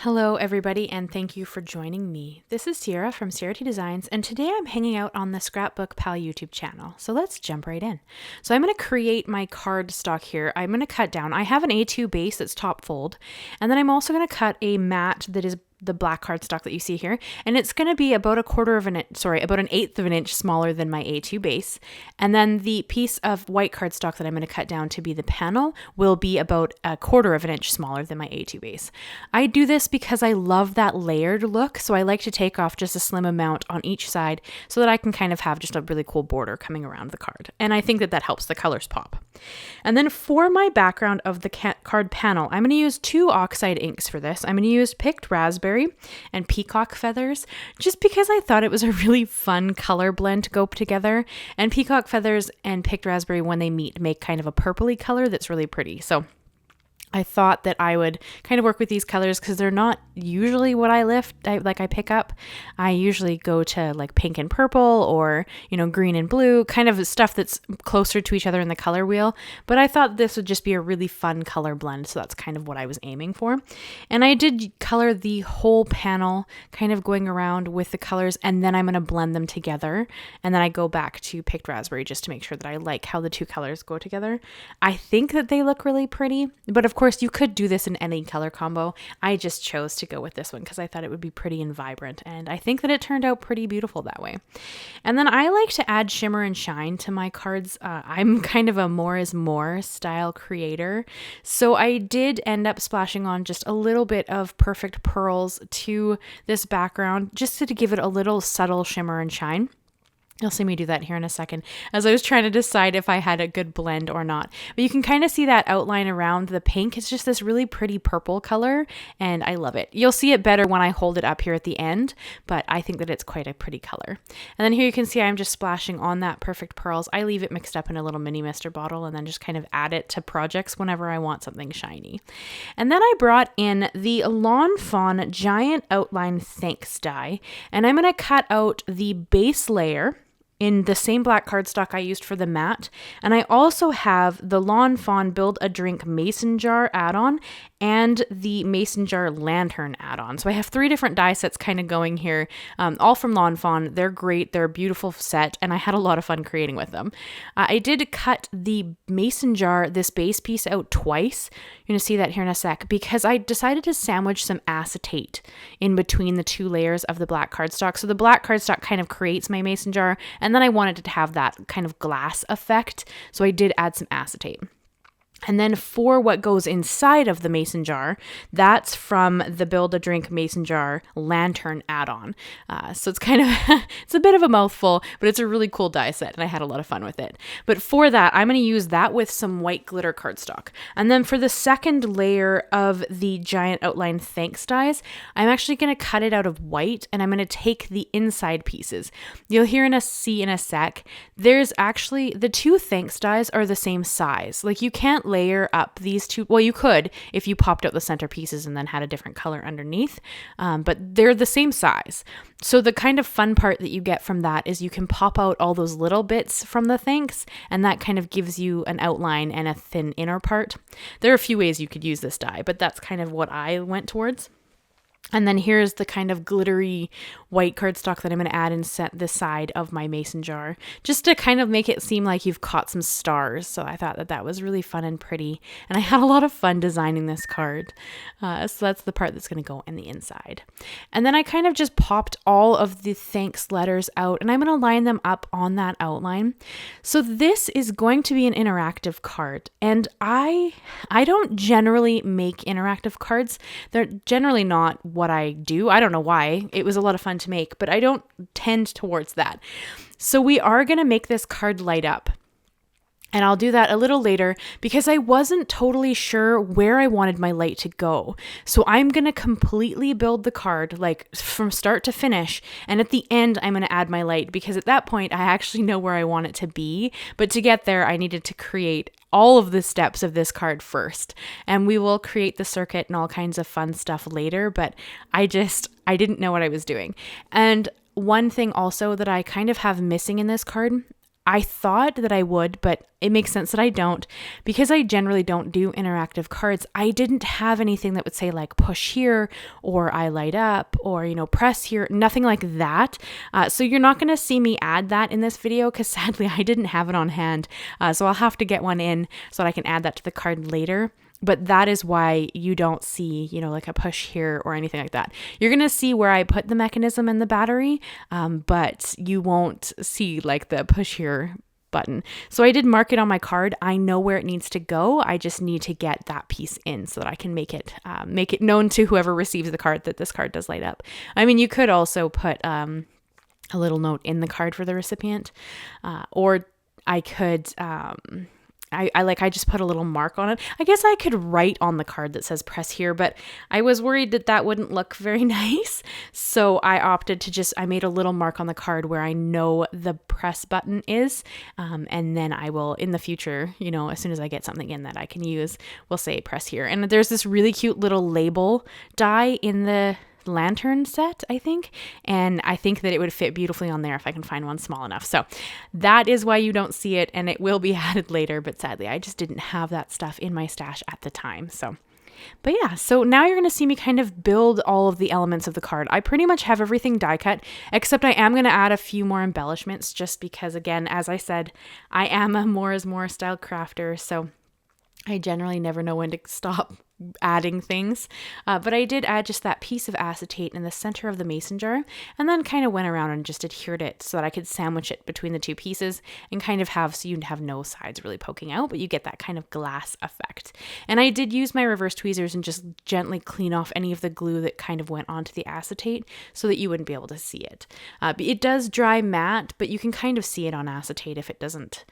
Hello everybody and thank you for joining me. This is Sierra from Sierra T Designs and today I'm hanging out on the ScrapbookPal YouTube channel. So let's jump right in. So I'm going to create my card stock here. I'm going to cut down. I have an A2 base that's top fold, and then I'm also going to cut a mat that is the black cardstock that you see here, and it's going to be about about an eighth of an inch smaller than my A2 base. And then the piece of white cardstock that I'm going to cut down to be the panel will be about a quarter of an inch smaller than my A2 base. I do this because I love that layered look, so I like to take off just a slim amount on each side so that I can kind of have just a really cool border coming around the card. And I think that that helps the colors pop. And then for my background of the card panel, I'm going to use two Oxide inks for this. I'm going to use Picked Raspberry and Peacock Feathers, just because I thought it was a really fun color blend to go together. And Peacock Feathers and Picked Raspberry, when they meet, make kind of a purpley color that's really pretty. So I thought that I would kind of work with these colors because they're not usually what I pick up. I usually go to like pink and purple or, green and blue, kind of stuff that's closer to each other in the color wheel. But I thought this would just be a really fun color blend. So that's kind of what I was aiming for. And I did color the whole panel kind of going around with the colors, and then I'm going to blend them together. And then I go back to Picked Raspberry just to make sure that I like how the two colors go together. I think that they look really pretty, but of course you could do this in any color combo. I just chose to go with this one because I thought it would be pretty and vibrant, and I think that it turned out pretty beautiful that way. And then I like to add shimmer and shine to my cards. I'm kind of a more is more style creator, so I did end up splashing on just a little bit of perfect pearls to this background just to give it a little subtle shimmer and shine. You'll see me do that here in a second as I was trying to decide if I had a good blend or not. But you can kind of see that outline around the pink. It's just this really pretty purple color, and I love it. You'll see it better when I hold it up here at the end, but I think that it's quite a pretty color. And then here you can see I'm just splashing on that perfect pearls. I leave it mixed up in a little mini mister bottle and then just kind of add it to projects whenever I want something shiny. And then I brought in the Fawn Giant Outline Thanks die, and I'm going to cut out the base layer in the same black cardstock I used for the mat. And I also have the Fawn Build a Drink Mason Jar add-on and the Mason Jar Lantern add-on. So I have three different die sets kind of going here, all from Fawn. They're great. They're a beautiful set, and I had a lot of fun creating with them. I did cut the Mason Jar, this base piece, out twice. You're going to see that here in a sec, because I decided to sandwich some acetate in between the two layers of the black cardstock. So the black cardstock kind of creates my Mason Jar, and then I wanted it to have that kind of glass effect, so I did add some acetate. And then for what goes inside of the mason jar, that's from the Build a Drink Mason Jar Lantern add-on. So it's kind of, it's a bit of a mouthful, but it's a really cool die set, and I had a lot of fun with it. But for that, I'm going to use that with some white glitter cardstock. And then for the second layer of the Giant Outline Thanks dies, I'm actually going to cut it out of white, and I'm going to take the inside pieces. You'll see in a sec, there's actually, the two Thanks dies are the same size. Like, you can't layer up these two. Well, you could if you popped out the center pieces and then had a different color underneath, but they're the same size. So the kind of fun part that you get from that is you can pop out all those little bits from the thanks, and that kind of gives you an outline and a thin inner part. There are a few ways you could use this die, but that's kind of what I went towards. And then here's the kind of glittery white cardstock that I'm going to add and set the side of my mason jar, just to kind of make it seem like you've caught some stars. So I thought that that was really fun and pretty, and I had a lot of fun designing this card. So that's the part that's going to go in the inside. And then I kind of just popped all of the thanks letters out, and I'm going to line them up on that outline. So this is going to be an interactive card, and I don't generally make interactive cards. They're generally not what I do. I don't know why. It was a lot of fun to make, but I don't tend towards that. So we are going to make this card light up. And I'll do that a little later because I wasn't totally sure where I wanted my light to go. So I'm going to completely build the card, like from start to finish. And at the end, I'm going to add my light because at that point, I actually know where I want it to be. But to get there, I needed to create all of the steps of this card first. And we will create the circuit and all kinds of fun stuff later. But I didn't know what I was doing. And one thing also that I kind of have missing in this card, I thought that I would, but it makes sense that I don't. Because I generally don't do interactive cards, I didn't have anything that would say like push here or I light up or, press here, nothing like that. So you're not going to see me add that in this video because sadly I didn't have it on hand. So I'll have to get one in so that I can add that to the card later. But that is why you don't see, like a push here or anything like that. You're going to see where I put the mechanism and the battery, but you won't see like the push here button. So I did mark it on my card. I know where it needs to go. I just need to get that piece in so that I can make it known to whoever receives the card that this card does light up. I mean, you could also put a little note in the card for the recipient, or I could... I just put a little mark on it. I guess I could write on the card that says press here, but I was worried that wouldn't look very nice. So I opted to I made a little mark on the card where I know the press button is. And then I will, in the future, as soon as I get something in that I can use, we'll say press here. And there's this really cute little label die in the lantern set, I think, and I think that it would fit beautifully on there if I can find one small enough. So that is why you don't see it, and it will be added later, but sadly I just didn't have that stuff in my stash at the time. But yeah, so now you're going to see me kind of build all of the elements of the card. I pretty much have everything die cut, except I am going to add a few more embellishments just because, again, as I said, I am a more is more style crafter, so I generally never know when to stop adding things, but I did add just that piece of acetate in the center of the mason jar, and then kind of went around and just adhered it so that I could sandwich it between the two pieces and kind of so you'd have no sides really poking out, but you get that kind of glass effect. And I did use my reverse tweezers and just gently clean off any of the glue that kind of went onto the acetate so that you wouldn't be able to see it. It does dry matte, but you can kind of see it on acetate if it doesn't,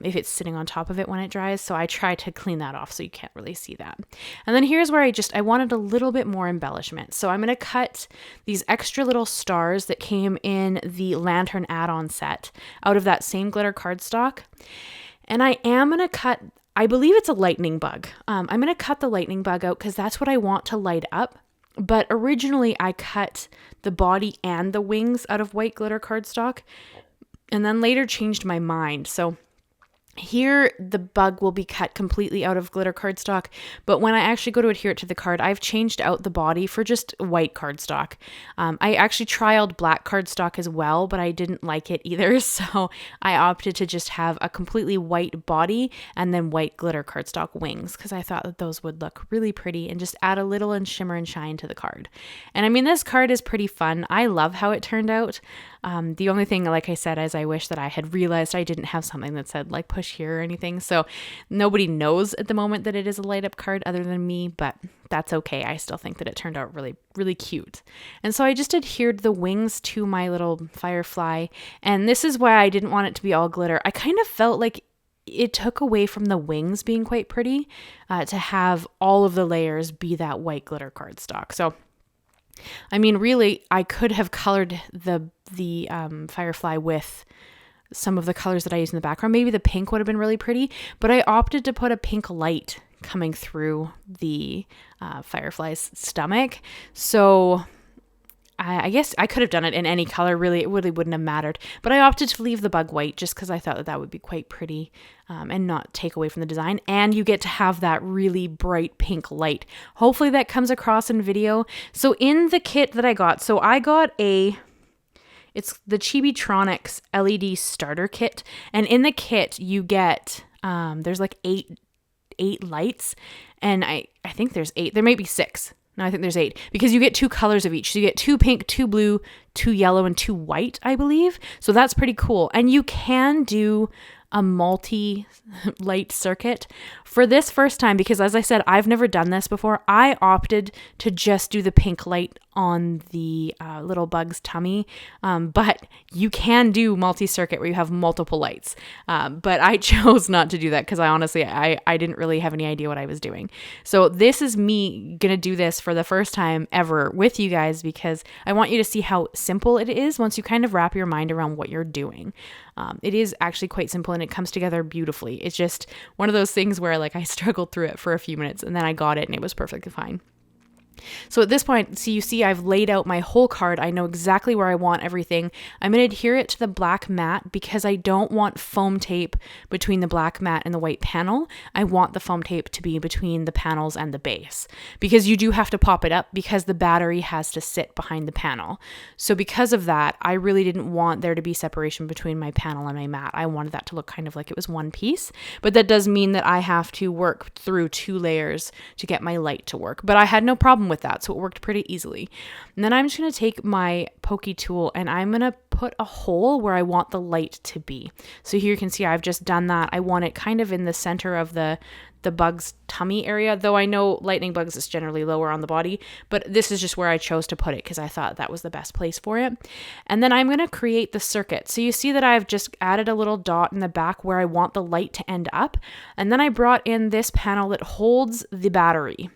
if it's sitting on top of it when it dries. So I try to clean that off so you can't really see that. And then here's where I wanted a little bit more embellishment. So I'm going to cut these extra little stars that came in the lantern add-on set out of that same glitter cardstock. And I am going to cut, I believe it's a lightning bug. I'm going to cut the lightning bug out because that's what I want to light up. But originally I cut the body and the wings out of white glitter cardstock and then later changed my mind. So here, the bug will be cut completely out of glitter cardstock, but when I actually go to adhere it to the card, I've changed out the body for just white cardstock. I actually trialed black cardstock as well, but I didn't like it either, so I opted to just have a completely white body and then white glitter cardstock wings, because I thought that those would look really pretty and just add a little and shimmer and shine to the card. And I mean, this card is pretty fun. I love how it turned out. The only thing, like I said, is I wish that I had realized I didn't have something that said like push here or anything. So nobody knows at the moment that it is a light up card other than me, but that's okay. I still think that it turned out really, really cute. And so I just adhered the wings to my little firefly. And this is why I didn't want it to be all glitter. I kind of felt like it took away from the wings being quite pretty to have all of the layers be that white glitter cardstock. So I mean, really, I could have colored the firefly with some of the colors that I used in the background. Maybe the pink would have been really pretty, but I opted to put a pink light coming through the firefly's stomach. So I guess I could have done it in any color, really. It really wouldn't have mattered. But I opted to leave the bug white just because I thought that would be quite pretty and not take away from the design. And you get to have that really bright pink light. Hopefully that comes across in video. So in the kit that I got, it's the Chibitronics LED starter kit. And in the kit, you get, there's like eight lights. And I think there's 8. There might be 6. No, I think there's 8 because you get 2 colors of each. So you get 2 pink, 2 blue, 2 yellow, and 2 white, I believe. So that's pretty cool. And you can do a multi-light circuit for this first time because, as I said, I've never done this before. I opted to just do the pink light on the little bug's tummy, but you can do multi-circuit where you have multiple lights, but I chose not to do that because I didn't really have any idea what I was doing. So this is me gonna do this for the first time ever with you guys because I want you to see how simple it is once you kind of wrap your mind around what you're doing. It is actually quite simple and it comes together beautifully. It's just one of those things where like I struggled through it for a few minutes and then I got it and it was perfectly fine. So at this point, you see I've laid out my whole card. I know exactly where I want everything. I'm going to adhere it to the black mat because I don't want foam tape between the black mat and the white panel. I want the foam tape to be between the panels and the base, because you do have to pop it up because the battery has to sit behind the panel. So because of that, I really didn't want there to be separation between my panel and my mat. I wanted that to look kind of like it was one piece, but that does mean that I have to work through 2 layers to get my light to work. But I had no problem with that, so it worked pretty easily. And then I'm just going to take my pokey tool and I'm going to put a hole where I want the light to be. So here you can see I've just done that. I want it kind of in the center of the bug's tummy area, though I know lightning bugs is generally lower on the body, but this is just where I chose to put it because I thought that was the best place for it. And then I'm going to create the circuit. So you see that I've just added a little dot in the back where I want the light to end up. And then I brought in this panel that holds the battery.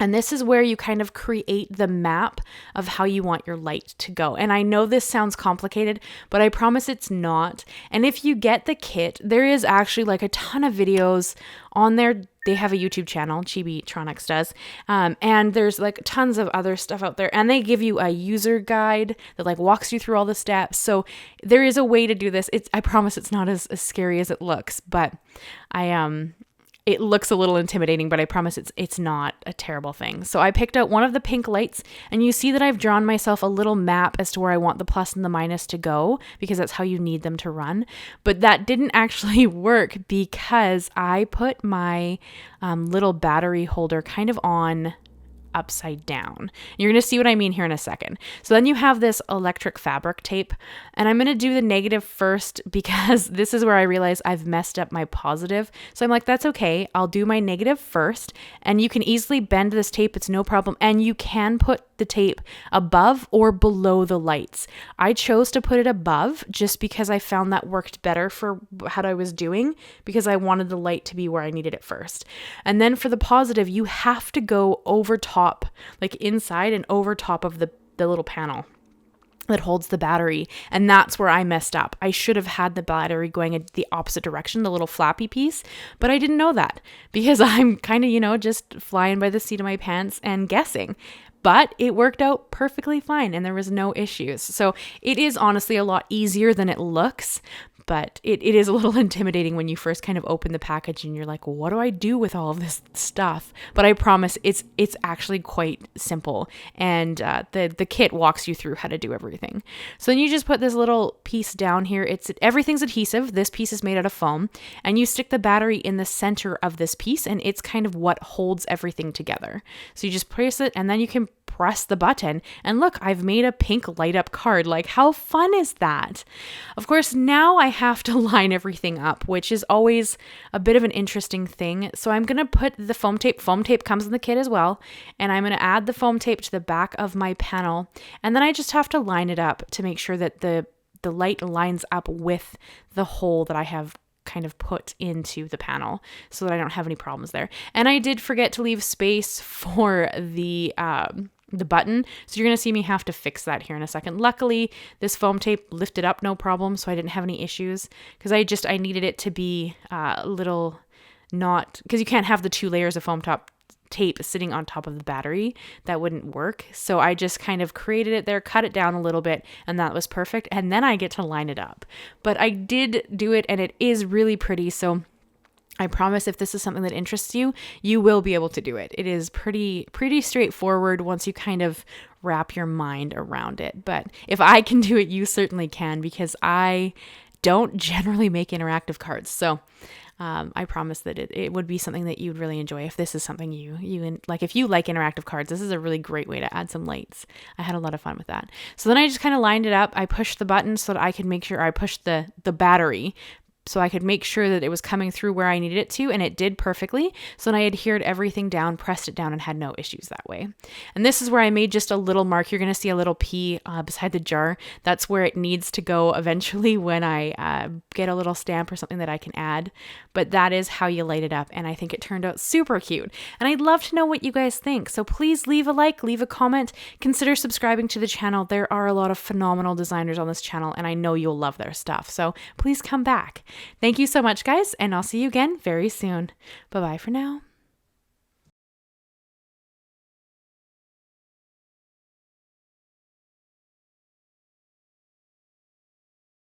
And this is where you kind of create the map of how you want your light to go. And I know this sounds complicated, but I promise it's not. And if you get the kit, there is actually like a ton of videos on there. They have a YouTube channel, Chibitronics does. And there's like tons of other stuff out there. And they give you a user guide that like walks you through all the steps. So there is a way to do this. I promise it's not as scary as it looks, but it looks a little intimidating, but I promise it's not a terrible thing. So I picked out one of the pink lights, and you see that I've drawn myself a little map as to where I want the plus and the minus to go, because that's how you need them to run. But that didn't actually work because I put my little battery holder kind of on upside down. You're going to see what I mean here in a second. So then you have this electric fabric tape, and I'm going to do the negative first because this is where I realize I've messed up my positive. So I'm like, that's okay. I'll do my negative first, and you can easily bend this tape. It's no problem. And you can put the tape above or below the lights. I chose to put it above just because I found that worked better for what I was doing, because I wanted the light to be where I needed it first. And then for the positive, you have to go over top, like inside and over top of the little panel that holds the battery. And that's where I messed up. I should have had the battery going in the opposite direction, the little flappy piece, but I didn't know that because I'm kind of, just flying by the seat of my pants and guessing. But it worked out perfectly fine and there was no issues. So it is honestly a lot easier than it looks, but it is a little intimidating when you first kind of open the package and you're like, well, what do I do with all of this stuff? But I promise it's actually quite simple. And the kit walks you through how to do everything. So then you just put this little piece down here. Everything's adhesive. This piece is made out of foam. And you stick the battery in the center of this piece, and it's kind of what holds everything together. So you just press it, and then you can press the button, and look, I've made a pink light up card. Like, how fun is that? Of course, now I have to line everything up, which is always a bit of an interesting thing. So I'm going to put the foam tape. Foam tape comes in the kit as well. And I'm going to add the foam tape to the back of my panel. And then I just have to line it up to make sure that the light lines up with the hole that I have kind of put into the panel so that I don't have any problems there. And I did forget to leave space for the button. So you're going to see me have to fix that here in a second. Luckily, this foam tape lifted up no problem, so I didn't have any issues because I needed it to be a little not, because you can't have the 2 layers of foam tape sitting on top of the battery. That wouldn't work. So I just kind of created it there, cut it down a little bit, and that was perfect. And then I get to line it up. But I did do it, and it is really pretty. So I promise if this is something that interests you, you will be able to do it. It is pretty straightforward once you kind of wrap your mind around it. But if I can do it, you certainly can, because I don't generally make interactive cards. So I promise that it would be something that you'd really enjoy if this is something you like. If you like interactive cards, this is a really great way to add some lights. I had a lot of fun with that. So then I just kind of lined it up. I pushed the button so that I could make sure I pushed the battery so I could make sure that it was coming through where I needed it to, and it did perfectly. So then I adhered everything down, pressed it down, and had no issues that way. And this is where I made just a little mark. You're going to see a little P beside the jar. That's where it needs to go eventually when I get a little stamp or something that I can add. But that is how you light it up, and I think it turned out super cute. And I'd love to know what you guys think. So please leave a like, leave a comment, consider subscribing to the channel. There are a lot of phenomenal designers on this channel, and I know you'll love their stuff. So please come back. Thank you so much, guys, and I'll see you again very soon. Bye-bye for now.